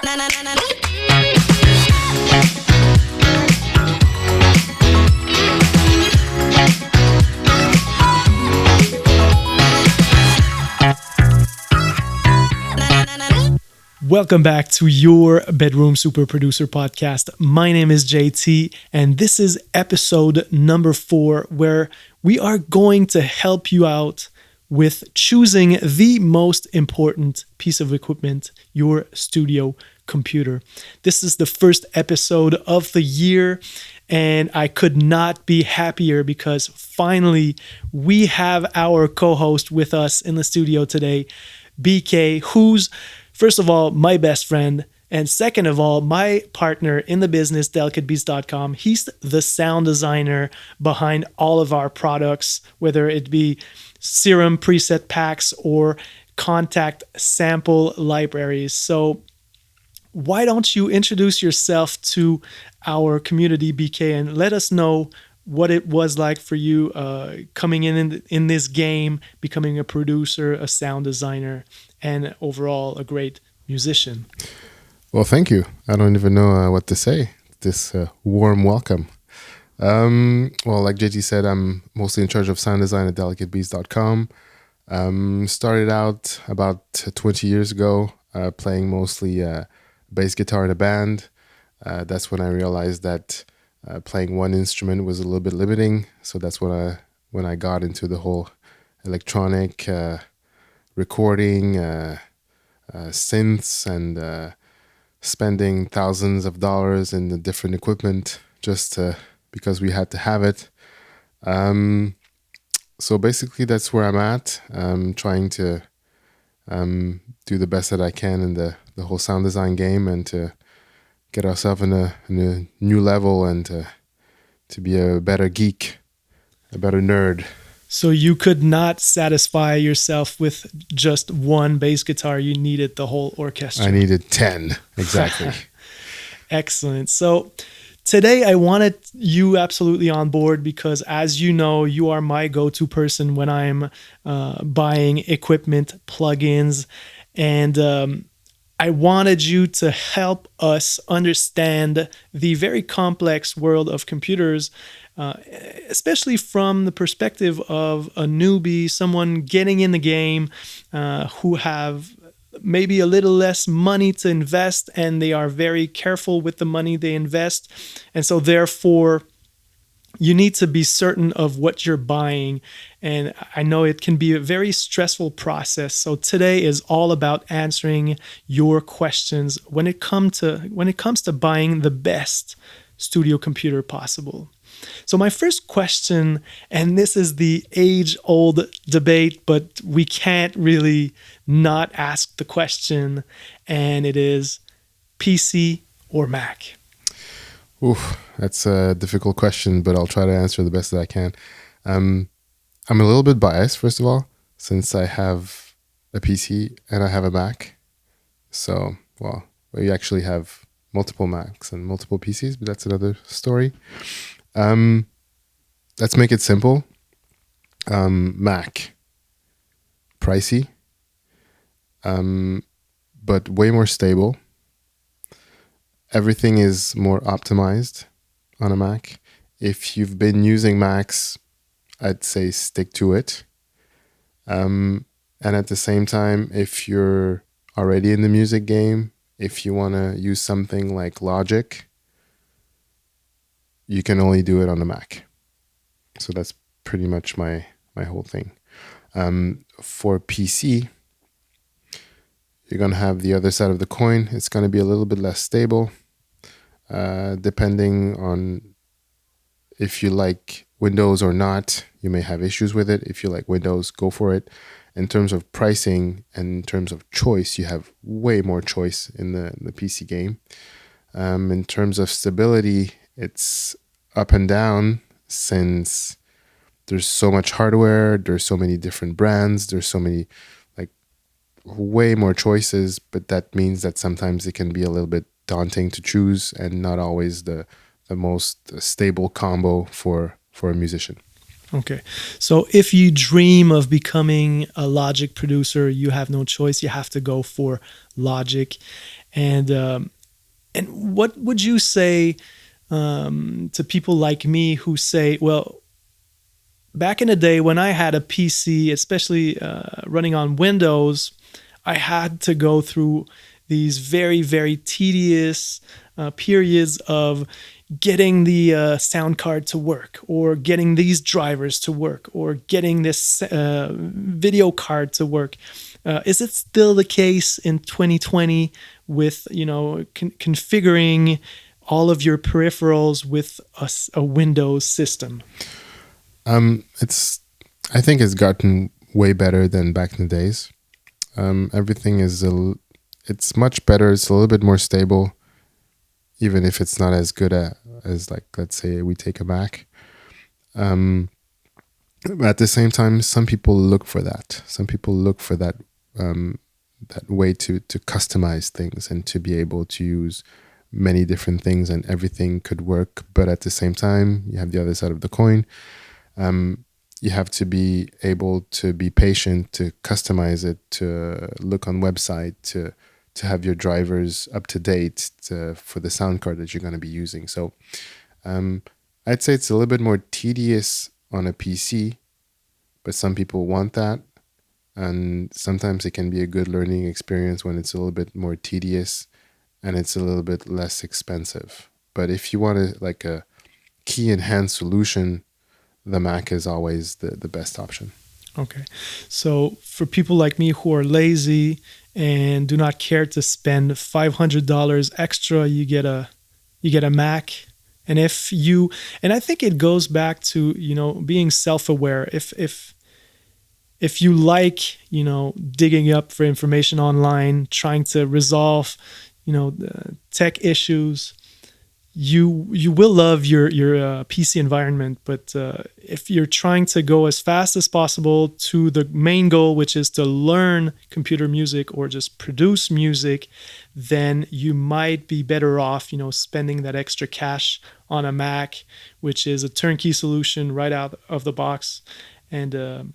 Welcome back to your Bedroom Super Producer podcast. My name is JT, and this is episode number 4, where we are going to help you out with choosing the most important piece of equipment, your studio computer. This is the first episode of the year, and I could not be happier because finally we have our co-host with us in the studio today, BK, who's first of all, my best friend, and second of all, my partner in the business, delicatebeats.com. He's the sound designer behind all of our products, whether it be serum preset packs or contact sample libraries. So why don't you introduce yourself to our community, BK, and let us know what it was like for you coming in this game, becoming a producer, a sound designer, and overall a great musician. Well, thank you. I don't even know what to say. This warm welcome. Well, like JT said, I'm mostly in charge of sound design at delicatebeats.com. Started out about 20 years ago playing mostly bass guitar in a band. That's when I realized that playing one instrument was a little bit limiting. So that's when I got into the whole electronic recording, synths, and spending thousands of dollars in the different equipment just because we had to have it. So basically that's where I'm at. I'm trying to do the best that I can in the whole sound design game and to get ourselves in a new level and to be a better geek, a better nerd. So you could not satisfy yourself with just one bass guitar. You needed the whole orchestra. I needed 10, exactly. Excellent. So today I wanted you absolutely on board because, as you know, you are my go-to person when I'm buying equipment, plugins, and I wanted you to help us understand the very complex world of computers, especially from the perspective of a newbie, someone getting in the game, who have maybe a little less money to invest, and they are very careful with the money they invest. And so therefore, you need to be certain of what you're buying. And I know it can be a very stressful process. So today is all about answering your questions when it comes to buying the best studio computer possible. So my first question, and this is the age-old debate, but we can't really not ask the question, and it is PC or Mac? Oof, that's a difficult question, but I'll try to answer the best that I can. I'm a little bit biased, first of all, since I have a PC and I have a Mac. So, well, we actually have multiple Macs and multiple PCs, but that's another story. Let's make it simple. Mac, pricey, but way more stable. Everything is more optimized on a Mac. If you've been using Macs, I'd say stick to it. And at the same time, if you're already in the music game, if you want to use something like Logic, you can only do it on the Mac. So that's pretty much my whole thing. For PC, you're going to have the other side of the coin. It's going to be a little bit less stable. Depending on if you like Windows or not, you may have issues with it. If you like Windows, go for it. In terms of pricing and in terms of choice, you have way more choice in the PC game. In terms of stability, it's up and down since there's so much hardware, there's so many different brands, there's so many, like, way more choices, but that means that sometimes it can be a little bit daunting to choose and not always the most stable combo for a musician. Okay. So if you dream of becoming a Logic producer, you have no choice. You have to go for Logic. And what would you say to people like me who say, well, back in the day when I had a PC, especially running on Windows, I had to go through these very, very tedious periods of getting the sound card to work, or getting these drivers to work, or getting this video card to work. Is it still the case in 2020 with, configuring all of your peripherals with a Windows system? It's I think it's gotten way better than back in the days. Everything it's much better. It's a little bit more stable, even if it's not as good as, like, let's say we take a Mac. But at the same time, some people look for that. Some people look for that way to customize things and to be able to use many different things, and everything could work. But at the same time, you have the other side of the coin. You have to be able to be patient, to customize it, to look on website, to have your drivers up to date for the sound card that you're going to be using. So I'd say it's a little bit more tedious on a PC, but some people want that. And sometimes it can be a good learning experience when it's a little bit more tedious and it's a little bit less expensive. But if you want like a key in hand solution, the Mac is always the best option. Okay. So for people like me who are lazy and do not care to spend $500 extra, you get a Mac. And I think it goes back to, being self-aware. If you like, digging up for information online, trying to resolve, the tech issues, you will love your PC environment. But if you're trying to go as fast as possible to the main goal, which is to learn computer music or just produce music, then you might be better off, spending that extra cash on a Mac, which is a turnkey solution right out of the box. And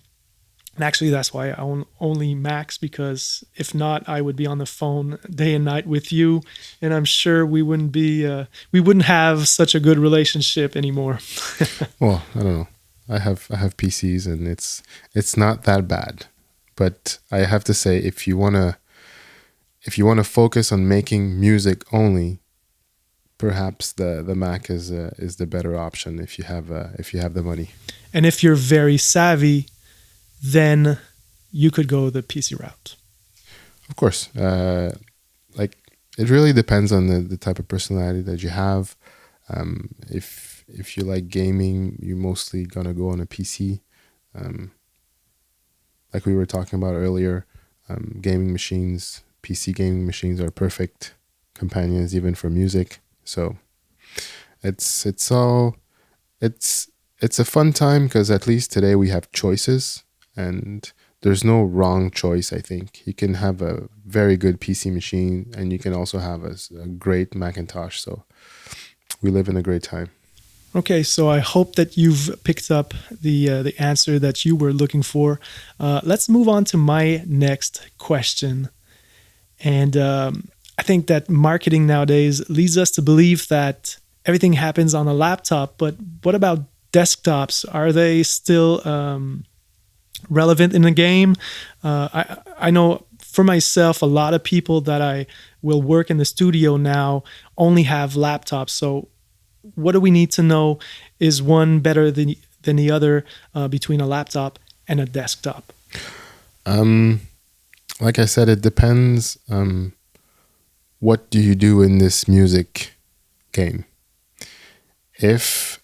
actually, that's why I own only Macs, because if not, I would be on the phone day and night with you, and I'm sure we wouldn't have such a good relationship anymore. Well, I don't know. I have PCs, and it's not that bad. But I have to say, if you wanna focus on making music only, perhaps the Mac is the better option if you have the money. And if you're very savvy, then you could go the PC route. Of course, like, it really depends on the type of personality that you have. If you like gaming, you're mostly gonna go on a PC. Like we were talking about earlier, PC gaming machines are perfect companions even for music. So it's all it's a fun time, because at least today we have choices, and there's no wrong choice. I think you can have a very good PC machine, and you can also have a great Macintosh. So we live in a great time. Okay, so I hope that you've picked up the answer that you were looking for. Let's move on to my next question. And I think that marketing nowadays leads us to believe that everything happens on a laptop. But what about desktops? Are they still relevant in the game? I know for myself, a lot of people that I will work in the studio now only have laptops. So what do we need to know? Is one better than the other between a laptop and a desktop? Like I said, it depends. What do you do in this music game? If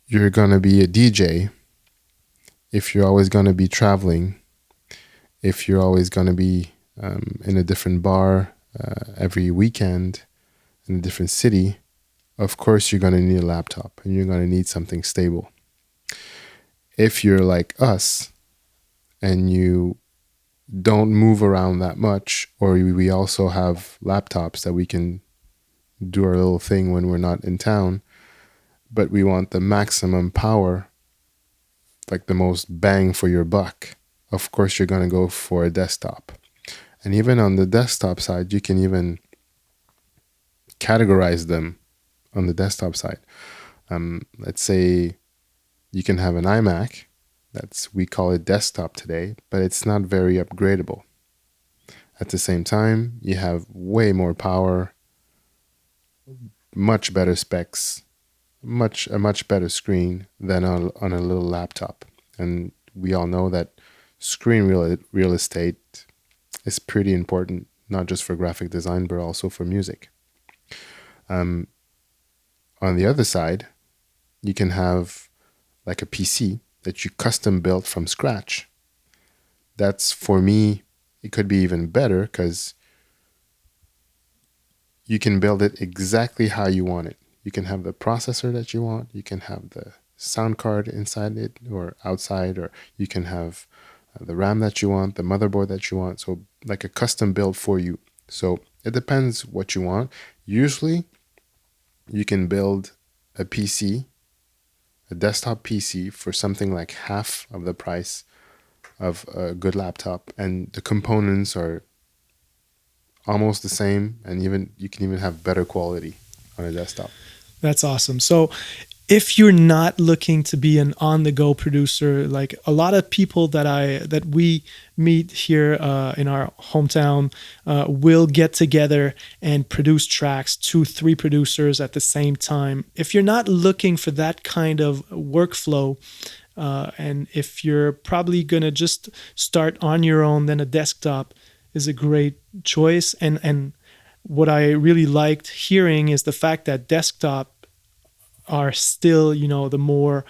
you're gonna be a DJ, if you're always gonna be traveling, if you're always gonna be in a different bar every weekend in a different city, of course you're gonna need a laptop, and you're gonna need something stable. If you're like us and you don't move around that much, or we also have laptops that we can do our little thing when we're not in town, but we want the maximum power, like the most bang for your buck, of course you're going to go for a desktop. And even on the desktop side, you can even categorize them on the desktop side. Let's say you can have an iMac. We call it desktop today, but it's not very upgradable. At the same time, you have way more power, much better specs, a much better screen than on a little laptop. And we all know that screen real estate is pretty important, not just for graphic design, but also for music. On the other side, you can have like a PC that you custom built from scratch. That's, for me, it could be even better because you can build it exactly how you want it. You can have the processor that you want, you can have the sound card inside it or outside, or you can have the RAM that you want, the motherboard that you want. So, like a custom build for you. So, it depends what you want. Usually, you can build a PC, a desktop PC, for something like half of the price of a good laptop, and the components are almost the same, and even you can even have better quality on a desktop. That's awesome. So if you're not looking to be an on-the-go producer, like a lot of people that we meet here in our hometown will get together and produce tracks, 2 3 producers at the same time. If you're not looking for that kind of workflow, and if you're probably gonna just start on your own, then a desktop is a great choice. And what I really liked hearing is the fact that desktop are still, the more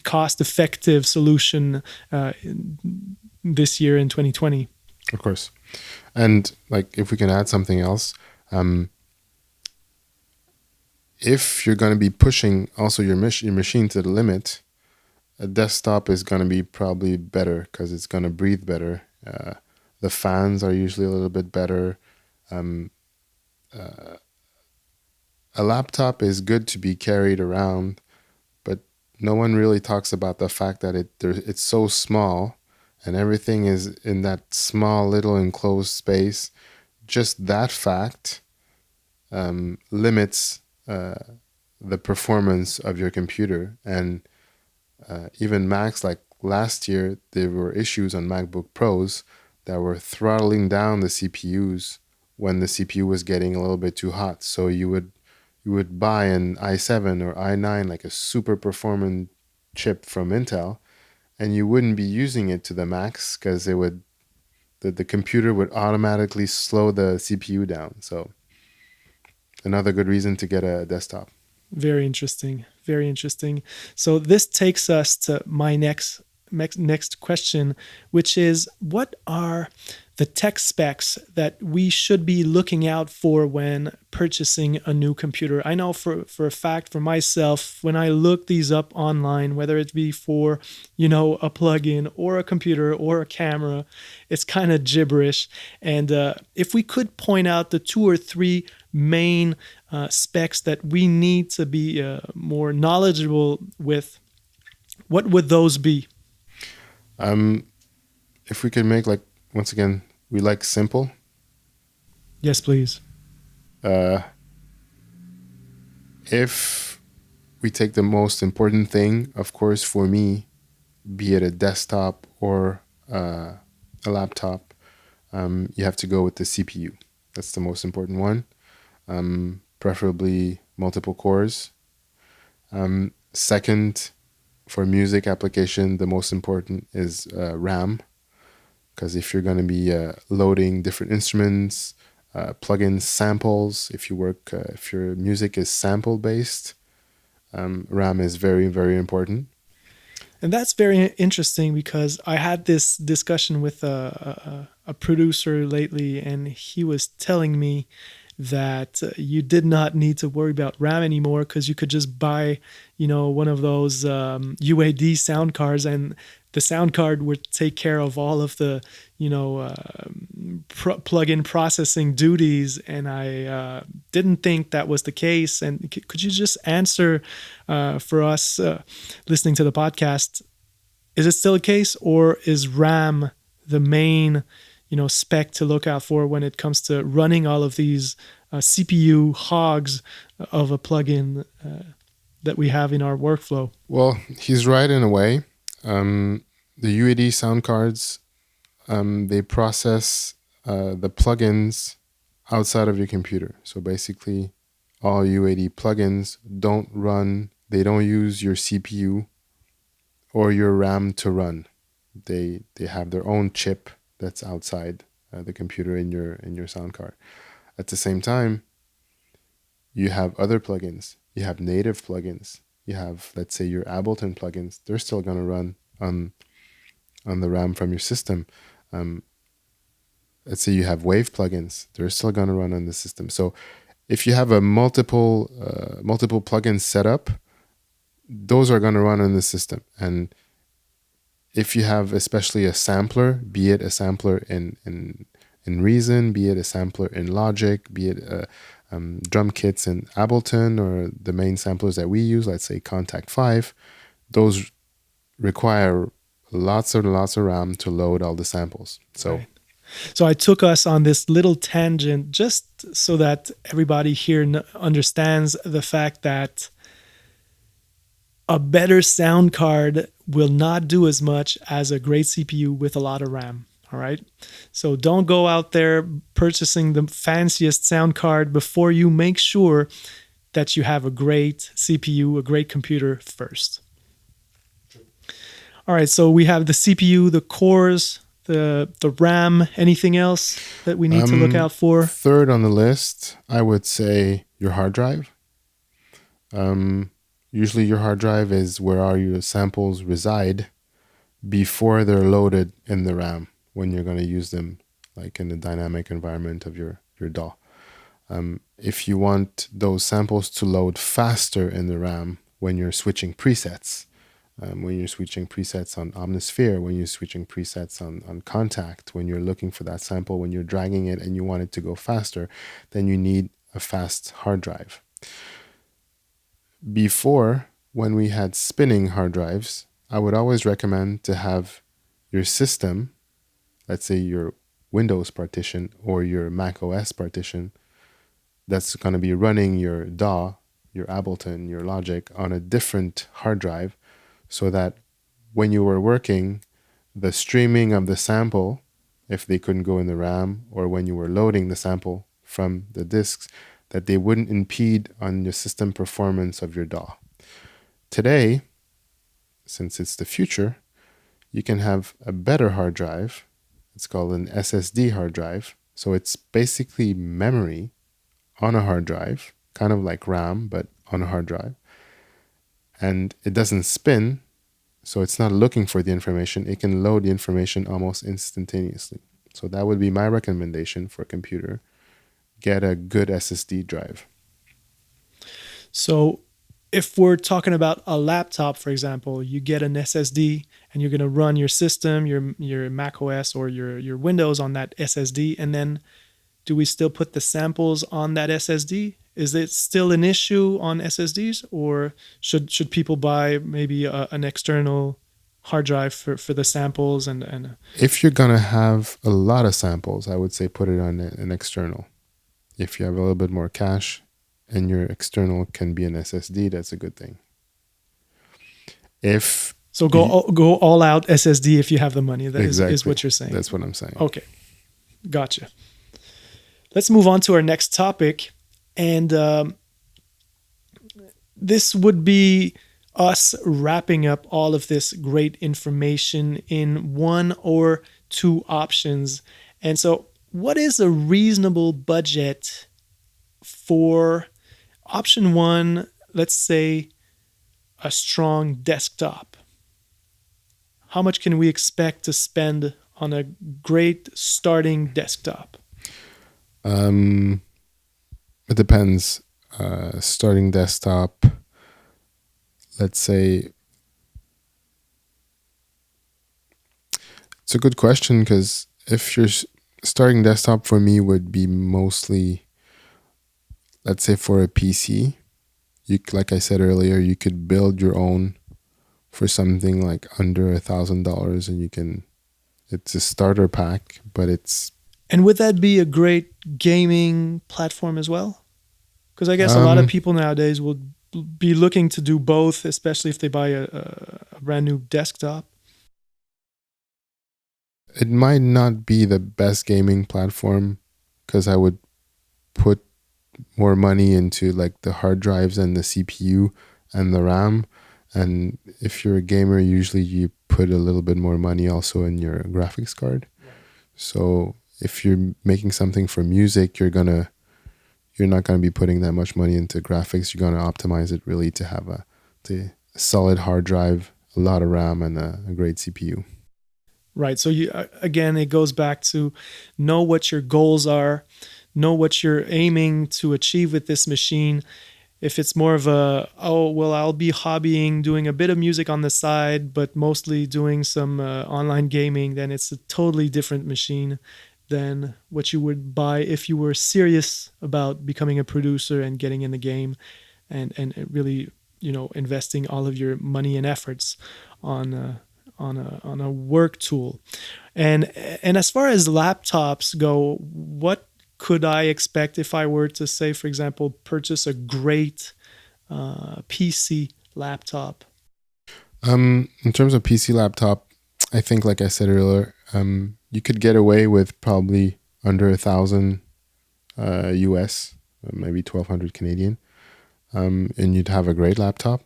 cost-effective solution this year in 2020. Of course. And like, if we can add something else, if you're going to be pushing also your machine to the limit, a desktop is going to be probably better because it's going to breathe better. The fans are usually a little bit better. A laptop is good to be carried around, but no one really talks about the fact that it's so small and everything is in that small little enclosed space. Just that fact limits the performance of your computer. And even Macs, like last year, there were issues on MacBook Pros that were throttling down the CPUs when the CPU was getting a little bit too hot. So you would buy an i7 or i9, like a super performant chip from Intel, and you wouldn't be using it to the max because the computer would automatically slow the CPU down. So another good reason to get a desktop. Very interesting. Very interesting. So this takes us to my next question, which is, what are the tech specs that we should be looking out for when purchasing a new computer? I know for a fact, for myself, when I look these up online, whether it be for, a plugin or a computer or a camera, it's kind of gibberish. And if we could point out the 2 or 3 main specs that we need to be more knowledgeable with, what would those be? If we could make, like, once again, we like simple. Yes, please. If we take the most important thing, of course, for me, be it a desktop or a laptop, you have to go with the CPU. That's the most important one. Preferably multiple cores. Second, for music application, the most important is RAM, because if you're going to be loading different instruments, plugins, samples, if your music is sample based, RAM is very, very important. And that's very interesting, because I had this discussion with a producer lately, and he was telling me that you did not need to worry about RAM anymore, because you could just buy, one of those UAD sound cards, and the sound card would take care of all of the, plug-in processing duties. And I didn't think that was the case. And could you just answer for us listening to the podcast? Is it still the case, or is RAM the main, spec to look out for when it comes to running all of these CPU hogs of a plugin that we have in our workflow. Well, he's right in a way. The UAD sound cards, they process the plugins outside of your computer. So basically, all UAD plugins don't run, they don't use your CPU or your RAM to run. They have their own chip that's outside the computer in your sound card. At the same time, you have other plugins. You have native plugins. You have, let's say, your Ableton plugins. They're still going to run on the RAM from your system. Let's say you have Wave plugins. They're still going to run on the system. So if you have a multiple plugins set up, those are going to run on the system. And if you have especially a sampler, be it a sampler in Reason, be it a sampler in Logic, be it drum kits in Ableton, or the main samplers that we use, let's say Contact 5, those require lots and lots of RAM to load all the samples. So, right. So I took us on this little tangent just so that everybody here understands the fact that a better sound card will not do as much as a great CPU with a lot of RAM. All right. So don't go out there purchasing the fanciest sound card before you make sure that you have a great CPU, a great computer first. All right. So we have the CPU, the cores, the RAM. Anything else that we need to look out for? Third on the list, I would say your hard drive. Usually your hard drive is where all your samples reside before they're loaded in the RAM when you're going to use them, like in the dynamic environment of your DAW. If you want those samples to load faster in the RAM when you're switching presets, when you're switching presets on Omnisphere, when you're switching presets on Contact, when you're looking for that sample, when you're dragging it and you want it to go faster, then you need a fast hard drive. Before, when we had spinning hard drives, I would always recommend to have your system, let's say your Windows partition or your Mac OS partition, that's going to be running your DAW, your Ableton, your Logic on a different hard drive, so that when you were working, the streaming of the sample, if they couldn't go in the RAM, or when you were loading the sample from the disks, that they wouldn't impede on your system performance of your DAW. Today, since it's the future, you can have a better hard drive. It's called an SSD hard drive. So it's basically memory on a hard drive, kind of like RAM, but on a hard drive. And it doesn't spin, so it's not looking for the information. It can load the information almost instantaneously. So that would be my recommendation for a computer. Get a good SSD drive. So if we're talking about a laptop, for example, you get an SSD and you're going to run your system, your Mac OS or your Windows on that SSD, and then do we still put the samples on that SSD? Is it still an issue on SSDs, or should people buy maybe an external hard drive for the samples and If you're gonna have a lot of samples, I would say put it on an external. If you have a little bit more cash and your external can be an SSD, that's a good thing. So go all out SSD if you have the money. That exactly. is what you're saying. That's what I'm saying. Okay, gotcha. Let's move on to our next topic, and this would be us wrapping up all of this great information in one or two options. And so, what is a reasonable budget for option one? Let's say a strong desktop. How much can we expect to spend on a great starting desktop? It depends. Starting desktop, let's say. It's a good question, because if you're starting desktop, for me would be mostly, let's say for a PC, like I said earlier, you could build your own for something like under $1,000, and it's a starter pack, but it's And would that be a great gaming platform as well? Because I guess a lot of Um, people nowadays will be looking to do both, especially if they buy a brand new desktop. it might not be the best gaming platform because I would put more money into like the hard drives and the CPU and the RAM. And if you're a gamer, usually you put a little bit more money also in your graphics card. So if you're making something for music, you're not gonna be putting that much money into graphics. You're gonna optimize it really to have a solid hard drive, a lot of RAM, and a great CPU. Right. So you again, it goes back to know what your goals are, know what you're aiming to achieve with this machine. If it's more of a, oh well, I'll be hobbying, doing a bit of music on the side, but mostly doing some online gaming, then it's a totally different machine than what you would buy if you were serious about becoming a producer and getting in the game, and really, investing all of your money and efforts on a work tool. And as far as laptops go, what could I expect if I were to say, for example, purchase a great PC laptop? In terms of PC laptop, I think, like I said earlier, you could get away with probably under 1,000 US, maybe 1,200 Canadian, and you'd have a great laptop.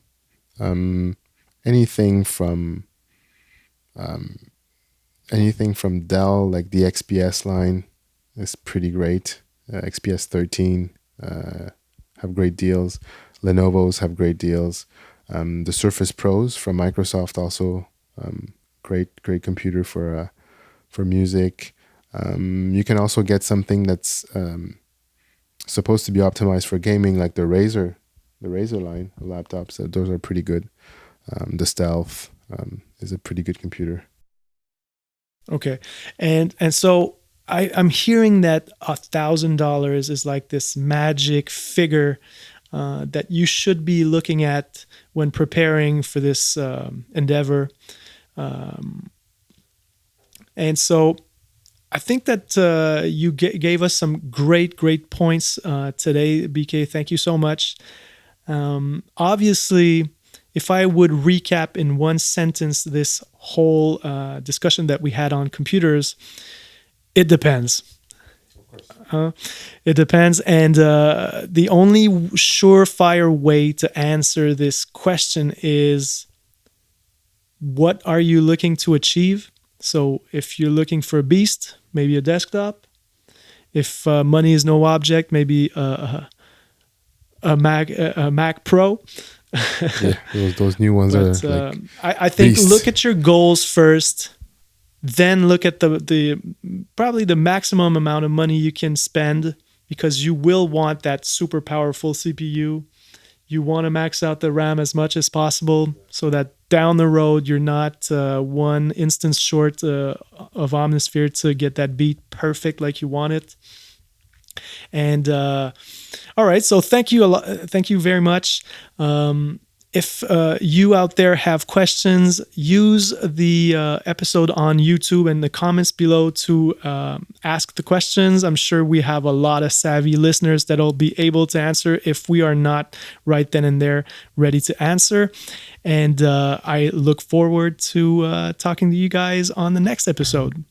Um, anything from um, anything from Dell, like the XPS line, is pretty great. XPS 13 have great deals. Lenovo's have great deals. The Surface Pros from Microsoft also great computer for music. You can also get something that's supposed to be optimized for gaming, like the Razer line of laptops. Those are pretty good. The Stealth is a pretty good computer. Okay, and so I'm hearing that $1,000 is like this magic figure that you should be looking at when preparing for this endeavor. Um, and so I think that you gave us some great points today, BK. Thank you so much. Obviously, if I would recap in one sentence this whole discussion that we had on computers, it depends. Uh, it depends. And the only surefire way to answer this question is, what are you looking to achieve? So if you're looking for a beast, maybe a desktop. If money is no object, maybe a Mac Pro. Yeah, those new ones are But like I think look beasts. at your goals first, then look at the probably the maximum amount of money you can spend, because you will want that super powerful CPU. You want to max out the RAM as much as possible so that down the road you're not one instance short of Omnisphere to get that beat perfect like you want it. And all right, so thank you a lot. Thank you very much. If you out there have questions, use the episode on YouTube and the comments below to ask the questions. I'm sure we have a lot of savvy listeners that'll be able to answer if we are not right then and there ready to answer. And I look forward to talking to you guys on the next episode.